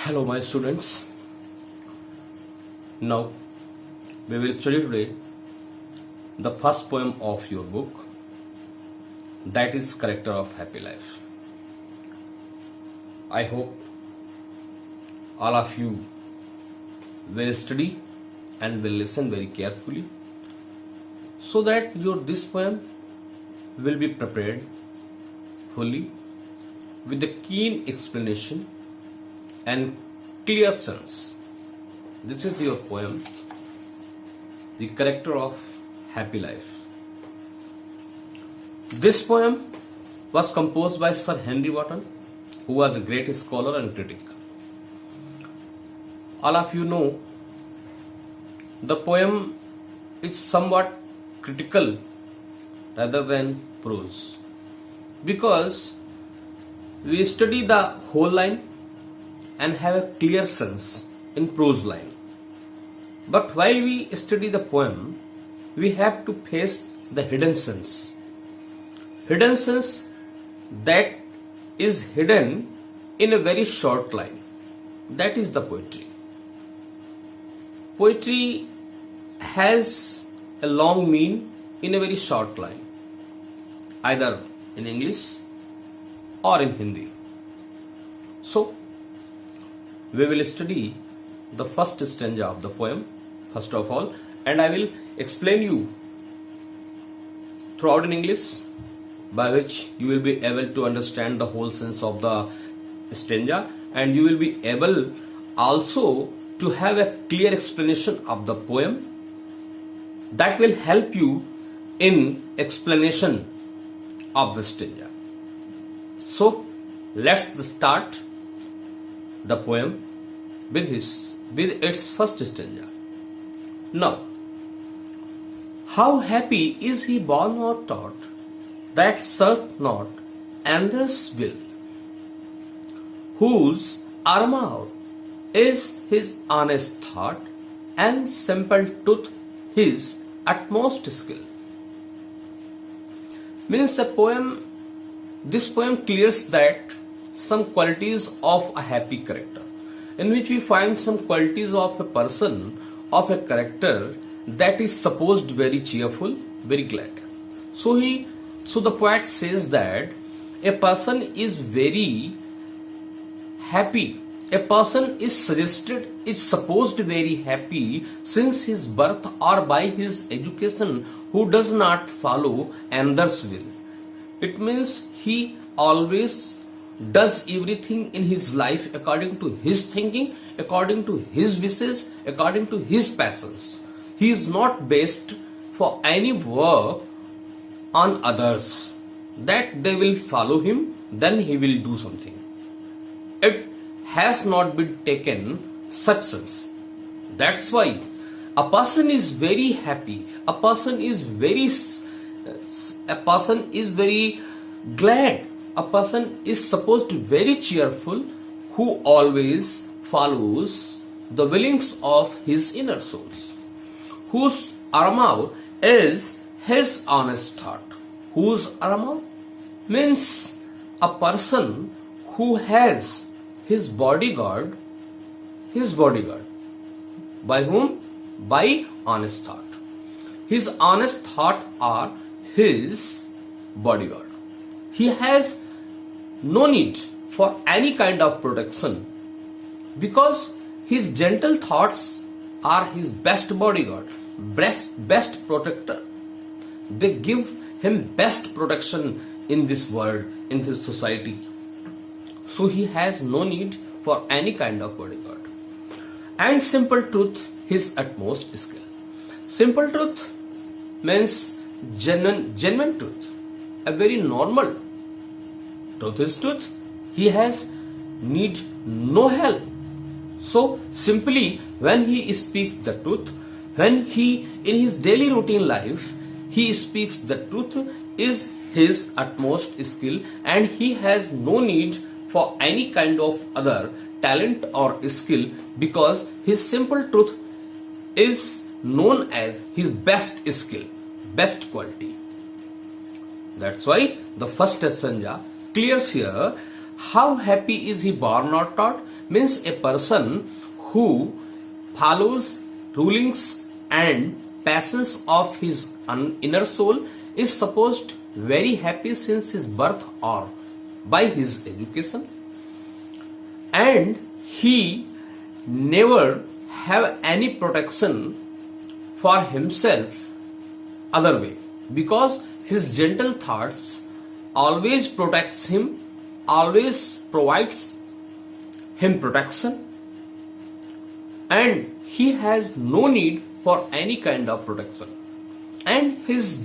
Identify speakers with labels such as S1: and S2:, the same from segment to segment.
S1: Hello, my students. Now we will study today the first poem of your book, that is Character of Happy Life. I hope all of you will study and will listen very carefully so that your this poem will be prepared fully with a keen explanation and clear sense. This is your poem, The Character of Happy Life. This poem was composed by Sir Henry Wotton, who was a great scholar and critic. All of you know the poem is somewhat critical rather than prose, because we study the whole line and have a clear sense in prose line. But while we study the poem, we have to face the hidden sense. Hidden sense that is hidden in a very short line. That is the poetry. Poetry has a long meaning in a very short line, either in English or in Hindi. So, we will study the first stanza of the poem first of all, and I will explain you throughout in English, by which you will be able to understand the whole sense of the stanza, and you will be able also to have a clear explanation of the poem that will help you in explanation of the stanza. So let's start the poem with its first stanza. Now, how happy is he born or taught, that served not another's will, whose armour is his honest thought, and simple truth his utmost skill. Means this poem clears that some qualities of a happy character, in which we find some qualities of a person, of a character that is supposed very cheerful, very glad. So the poet says that a person is very happy. A person is supposed very happy since his birth or by his education, who does not follow another's will. It means he always does everything in his life according to his thinking, according to his wishes, according to his passions. He is not based for any work on others, that they will follow him, then he will do something. It has not been taken such sense. That's why a person is very happy, a person is very glad, a person is supposed to be very cheerful, who always follows the willings of his inner souls, whose armour is his honest thought. Whose armour? Means a person who has his bodyguard. By whom? By honest thought. His honest thought are his bodyguard. He has no need for any kind of protection, because his gentle thoughts are his best bodyguard, best protector. They give him best protection in this world, in this society. So he has no need for any kind of bodyguard. And simple truth, his utmost skill. Simple truth means genuine truth, a very normal truth is truth. He has need no help. So simply when he speaks the truth, when he in his daily routine life he speaks the truth, is his utmost skill, and he has no need for any kind of other talent or skill, because his simple truth is known as his best skill, best quality. That's why the first stanza clears here How happy is he born or taught? Means a person who follows rulings and passions of his inner soul is supposed very happy since his birth or by his education, and he never have any protection for himself other way, because his gentle thoughts always protects him, always provides him protection, and he has no need for any kind of protection, and his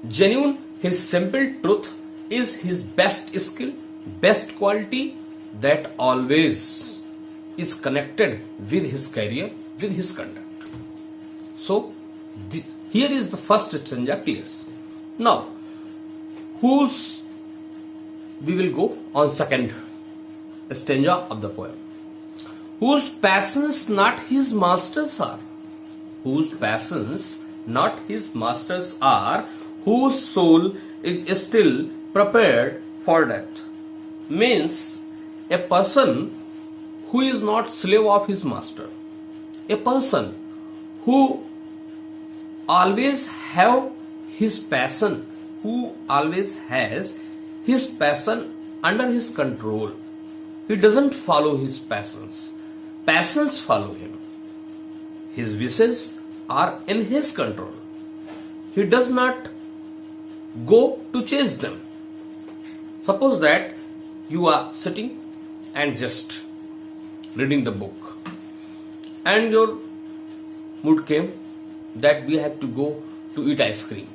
S1: genuine, his simple truth is his best skill, best quality that always is connected with his career, with his conduct. So here is the first stanza clears. Now whose we will go on second stanza of the poem. Whose passions not his masters are, whose passions not his masters are, whose soul is still prepared for death. Means a person who is not slave of his master, a person who always have his passion, who always has his passion under his control. He doesn't follow his passions, passions follow him. His wishes are in his control. He does not go to chase them. Suppose that you are sitting and just reading the book, and your mood came that we have to go to eat ice cream,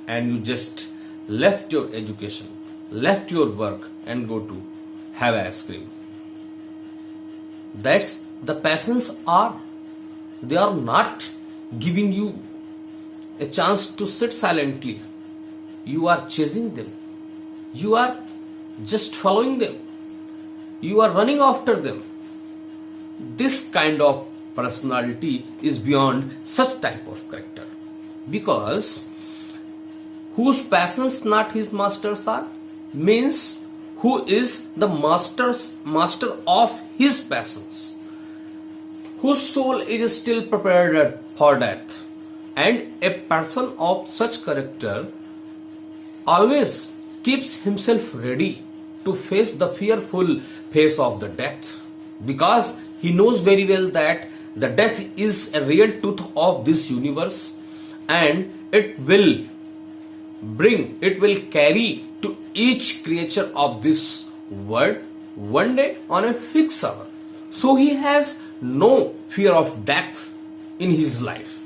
S1: and you just left your education, left your work and go to have ice cream. That's the passions are. They are not giving you a chance to sit silently. You are chasing them. You are just following them. You are running after them. This kind of personality is beyond such type of character, because whose passions not his masters are means who is the master of his passions, whose soul is still prepared for death. And a person of such character always keeps himself ready to face the fearful face of the death, because he knows very well that the death is a real truth of this universe, and it will carry to each creature of this world one day on a fixed hour. So he has no fear of death in his life.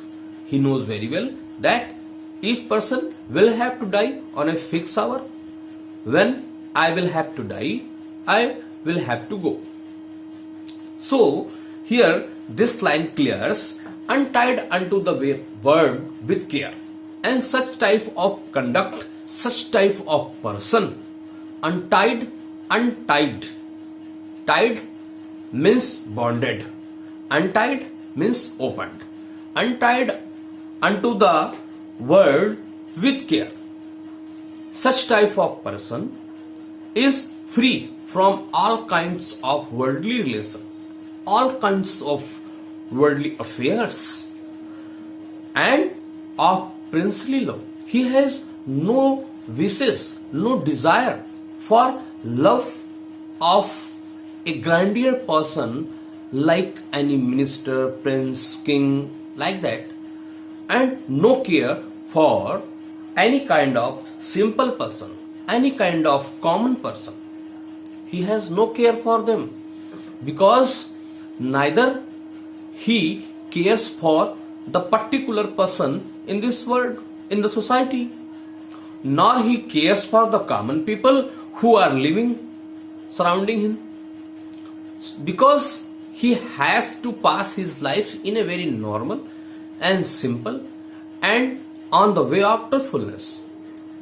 S1: He knows very well that each person will have to die on a fixed hour. When I will have to die, I will have to go. So here this line clears, untied unto the word with care. And such type of conduct, such type of person, untied, tied means bonded, untied means opened, untied unto the word with care. Such type of person is free from all kinds of worldly relation, all kinds of worldly affairs, and of princely love. He has no wishes, no desire for love of a grandeur person like any minister, prince, king, like that, and no care for any kind of simple person, any kind of common person. He has no care for them, because neither he cares for the particular person in this world, in the society, nor he cares for the common people who are living surrounding him, because he has to pass his life in a very normal and simple and on the way of truthfulness.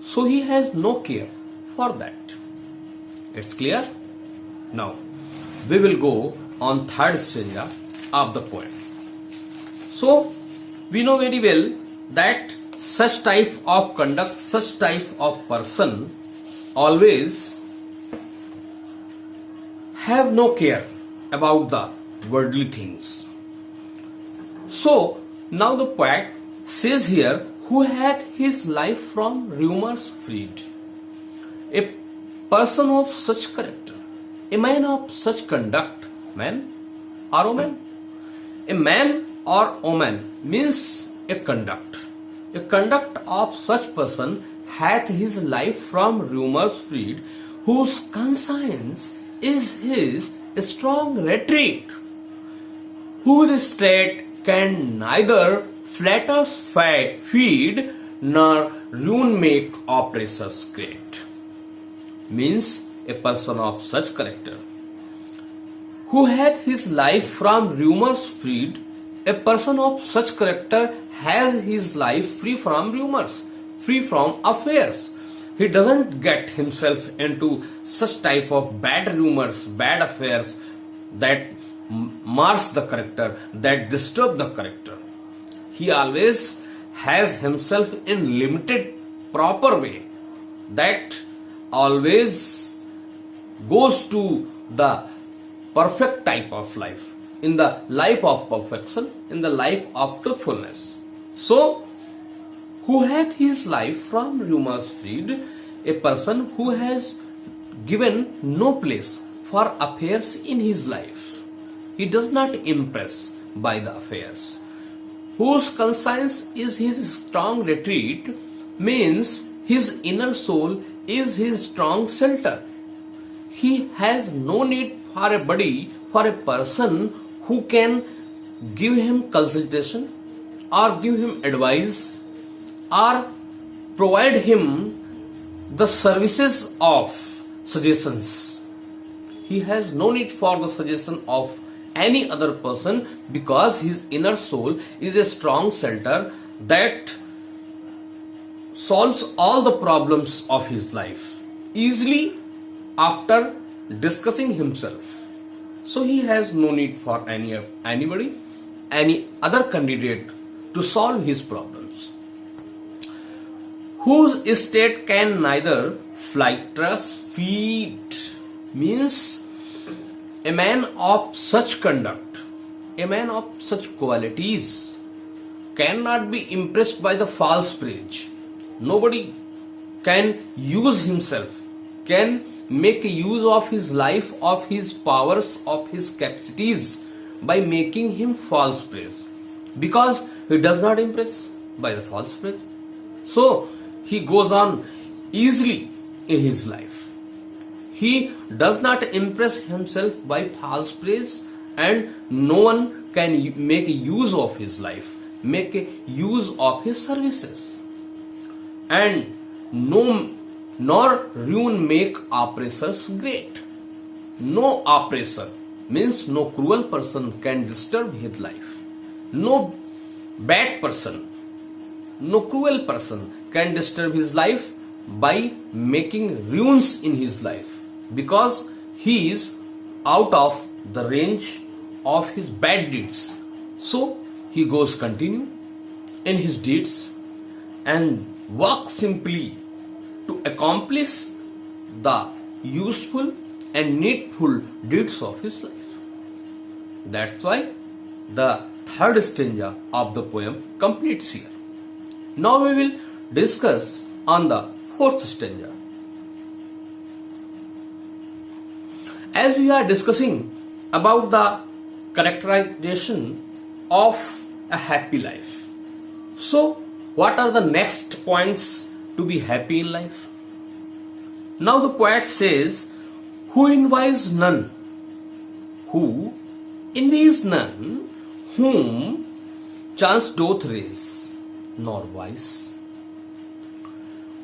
S1: So he has no care for that. It's clear? Now we will go on third stanza of the poem. So we know very well that such type of conduct, such type of person always have no care about the worldly things. So now the poet says here, who hath his life from rumors freed. A person of such character, a man of such conduct, man or woman? A man or woman means a conduct. A conduct of such person hath his life from rumors freed, whose conscience is his strong retreat, whose state can neither flatters feed nor ruin make oppressors great. Means a person of such character who hath his life from rumors freed. A person of such character has his life free from rumors, free from affairs. He doesn't get himself into such type of bad rumors, bad affairs that mars the character, that disturb the character. He always has himself in limited, proper way that always goes to the perfect type of life, in the life of perfection, in the life of truthfulness. So, who hath his life from rumors freed, a person who has given no place for affairs in his life. He does not impress by the affairs. Whose conscience is his strong retreat means his inner soul is his strong shelter. He has no need for a body, for a person who can give him consultation or give him advice or provide him the services of suggestions. He has no need for the suggestion of any other person because his inner soul is a strong shelter that solves all the problems of his life easily after discussing himself. So he has no need for anybody, any other candidate to solve his problems. Whose state can neither flightless feed means a man of such conduct, a man of such qualities cannot be impressed by the false praise. Nobody can use himself, can make use of his life, of his powers, of his capacities by making him false praise, because he does not impress by the false praise. So he goes on easily in his life. He does not impress himself by false praise, and no one can make use of his life, make use of his services. And nor ruin make oppressors great. No oppressor means no cruel person can disturb his life. No bad person, no cruel person can disturb his life by making ruins in his life, because he is out of the range of his bad deeds. So he goes continue in his deeds and work simply to accomplish the useful and needful deeds of his life. That's why the third stanza of the poem completes here. Now we will discuss on the fourth stanza. As we are discussing about the characterization of a happy life, so what are the next points to be happy in life? Now the poet says, who envies none, who envies none, whom chance doth raise, nor wise,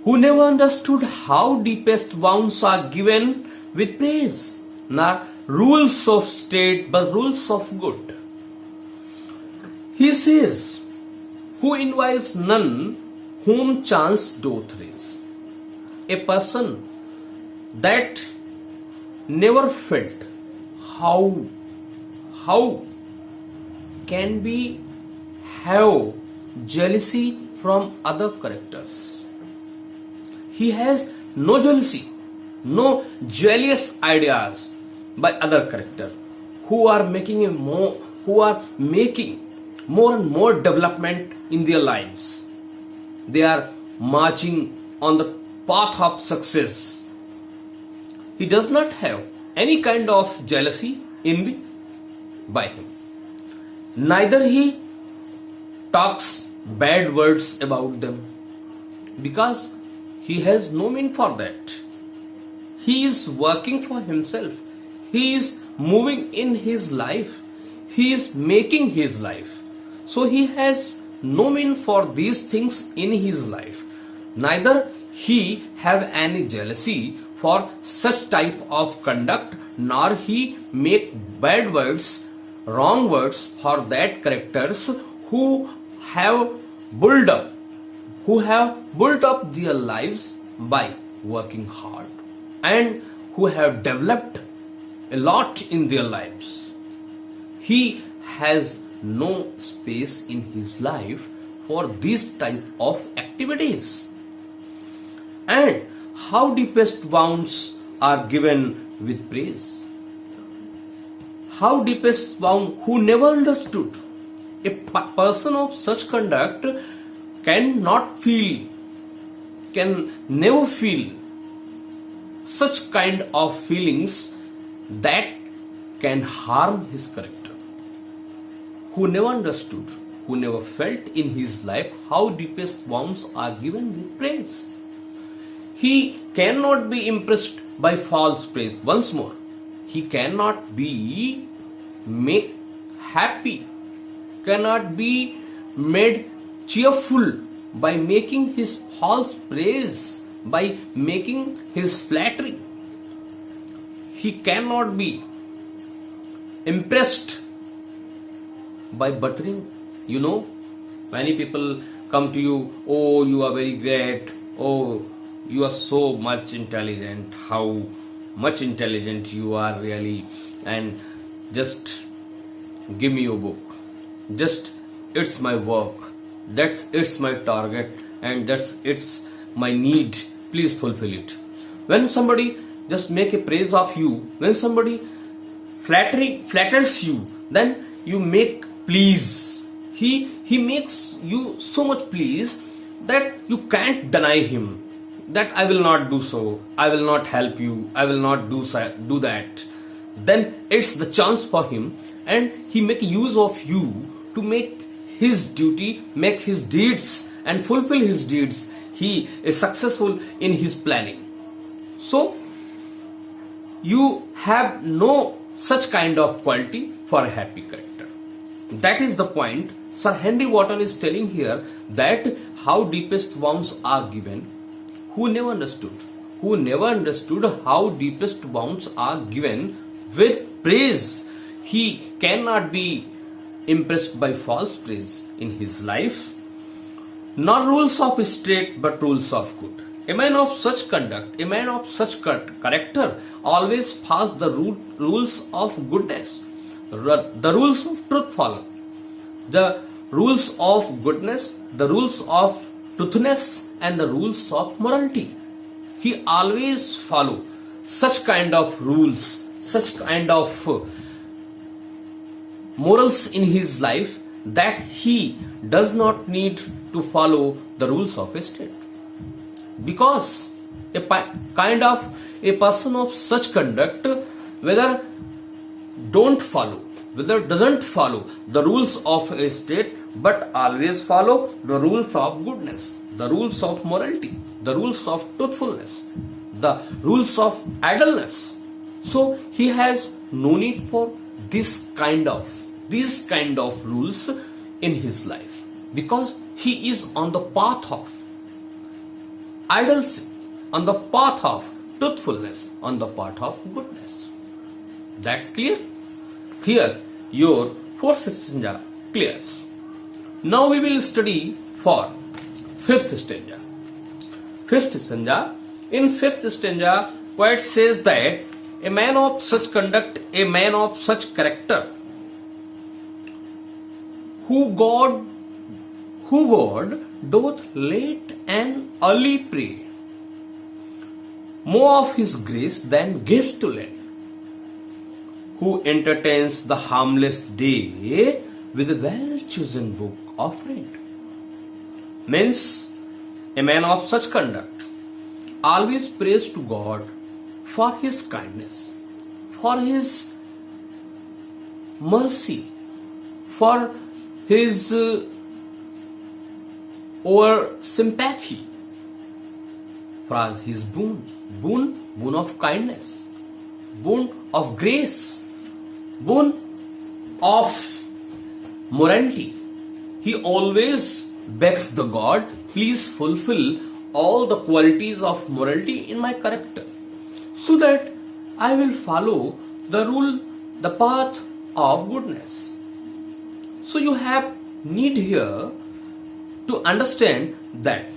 S1: who never understood how deepest bounds are given with praise, nor rules of state but rules of good. He says, who envies none, whom chance doth raise. A person that never felt how can we have jealousy from other characters. He has no jealousy, no jealous ideas by other character who are making more and more development in their lives. They are marching on the path of success. He does not have any kind of jealousy, envy by him. Neither he talks bad words about them, because he has no mean for that. He is working for himself. He is moving in his life. He is making his life. So he has no mean for these things in his life. Neither he have any jealousy for such type of conduct, nor he make bad words, wrong words for that characters who have built up their lives by working hard and who have developed a lot in their lives. He has no space in his life for this type of activities. And how deepest wounds are given with praise. How deepest wound who never understood. A person of such conduct can never feel such kind of feelings that can harm his character. Who never understood, who never felt in his life how deepest wounds are given with praise. He cannot be impressed by false praise. Once more, he cannot be made happy, cannot be made cheerful by making his false praise, by making his flattery. He cannot be impressed by buttering. You know, many people come to you, oh, you are very great, oh, you are so much intelligent, how much intelligent you are really, and just give me your book. Just, it's my work, it's my target, and it's my need, please fulfill it. When somebody just make a praise of you, when somebody flatters you, then you make please. He makes you so much please that you can't deny him, that I will not do so, I will not help you, I will not do that. Then it's the chance for him, and he make use of you to make his duty, make his deeds and fulfill his deeds. He is successful in his planning. So you have no such kind of quality for a happy character. That is the point Sir Henry Wotton is telling here, that how deepest wounds are given. Who never understood how deepest wounds are given with praise. He cannot be impressed by false praise in his life, nor rules of state but rules of good. A man of such conduct, a man of such character always follows the rules of goodness. The rules of truth follow. The rules of goodness, the rules of truthness, and the rules of morality. He always follow such kind of rules, such kind of morals in his life, that he does not need to follow the rules of a state. Because a person of such conduct, whether doesn't follow the rules of a state, but always follow the rules of goodness, the rules of morality, the rules of truthfulness, the rules of idleness. So he has no need for these kind of rules in his life, because he is on the path of idleness, on the path of truthfulness, on the path of goodness. That's clear? Here your fourth stanza clears. Now we will study for fifth stanza. In fifth stanza, poet says that a man of such conduct, a man of such character, who God doth late and early pray, more of his grace than gifts to lend. who entertains the harmless day with a well-chosen book of friend. Means, a man of such conduct always prays to God for his kindness, for his mercy, for his over sympathy, for his boon of kindness, boon of grace, boon of morality. He always begs the God, please fulfill all the qualities of morality in my character, so that I will follow the rule, the path of goodness. So you have need here to understand that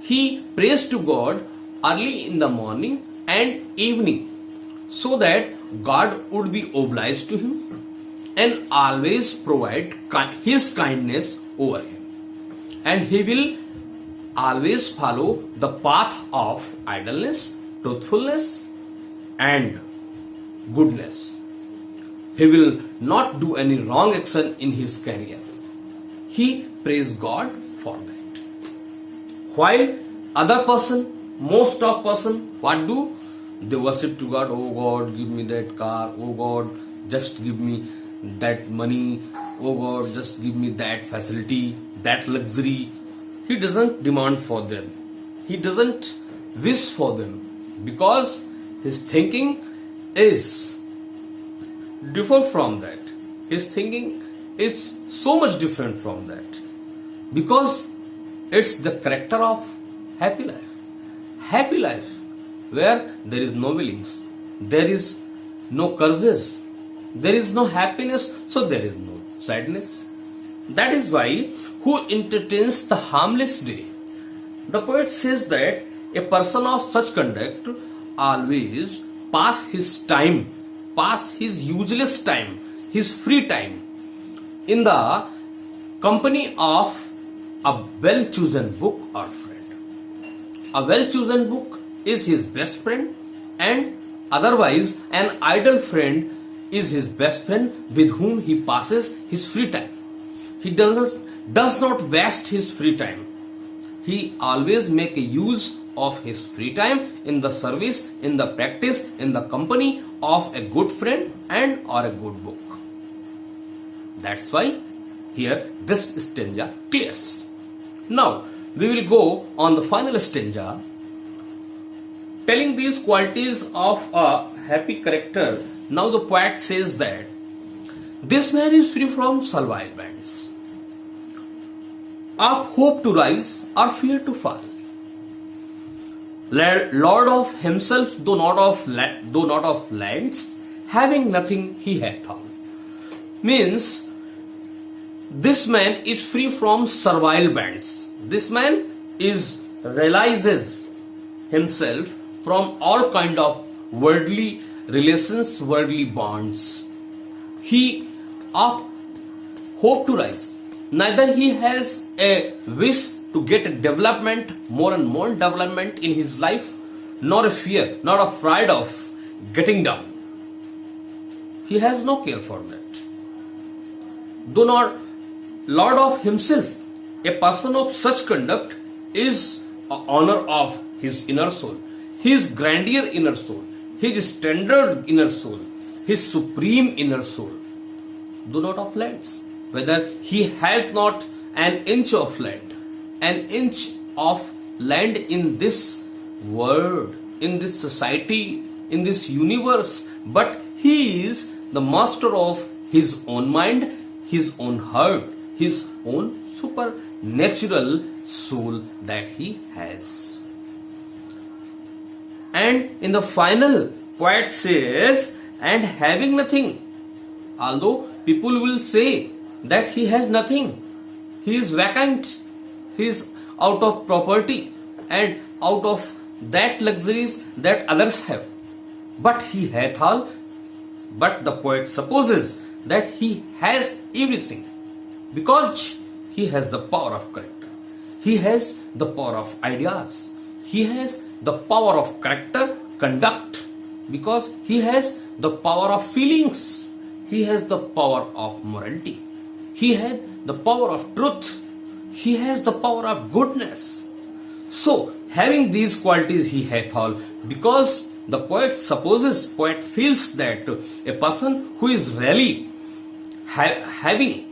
S1: he prays to God early in the morning and evening, so that God would be obliged to him and always provide his kindness over him. And he will always follow the path of idleness, truthfulness, and goodness. He will not do any wrong action in his career. He prays God for that. While other person, most of person, what do? They worship to God. Oh God, give me that car. Oh God, just give me that money. Oh God, just give me that facility, that luxury. He doesn't demand for them. He doesn't wish for them, because his thinking is different from that. His thinking is so much different from that, because it's the character of happy life. Happy life where there is no feelings, there is no curses, there is no happiness, so there is no sadness. That is why who entertains the harmless day. The poet says that a person of such conduct always pass his useless time, his free time, in the company of a well-chosen book or friend. A well-chosen book is his best friend, and otherwise an idle friend is his best friend with whom he passes his free time. He does not waste his free time. He always make a use of his free time in the service, in the practice, in the company of a good friend and or a good book. That's why here this stanza clears. Now we will go on the final stanza, telling these qualities of a happy character. Now the poet says that this man is free from servile bands, of hope to rise or fear to fall. Lord of himself, though not of lands, having nothing he hath all. Means this man is free from servile bands. This man realizes himself from all kind of worldly relations, worldly bonds. He of hope to rise. Neither he has a wish to get a development, more and more development in his life, nor a fear, nor a fright of getting down. He has no care for that. Though not Lord of himself, a person of such conduct is an honor of his inner soul, his grandeur inner soul, his standard inner soul, his supreme inner soul. Do not of lands, whether he has not an inch of land in this world, in this society, in this universe, but he is the master of his own mind, his own heart, his own supernatural soul that he has. And in the final, poet says, and having nothing, although people will say that he has nothing, he is vacant, he is out of property and out of that luxuries that others have, but he hath all. But the poet supposes that he has everything, because he has the power of character, he has the power of ideas, he has the power of character, conduct, because he has the power of feelings. He has the power of morality. He has the power of truth. He has the power of goodness. So, having these qualities he hath all, because the poet feels that a person who is really having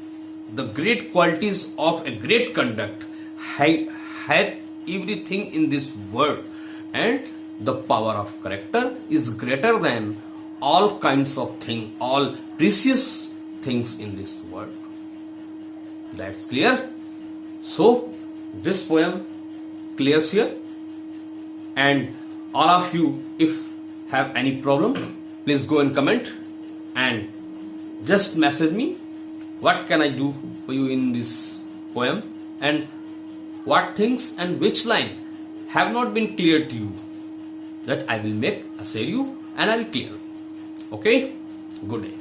S1: the great qualities of a great conduct hath everything in this world, and the power of character is greater than all kinds of things, all precious things in this world. That's clear? So, this poem clears here, and all of you, if have any problem, please go and comment and just message me what can I do for you in this poem, and what things and which line have not been clear to you, that I will make a share you and I will clear. Okay? Good day.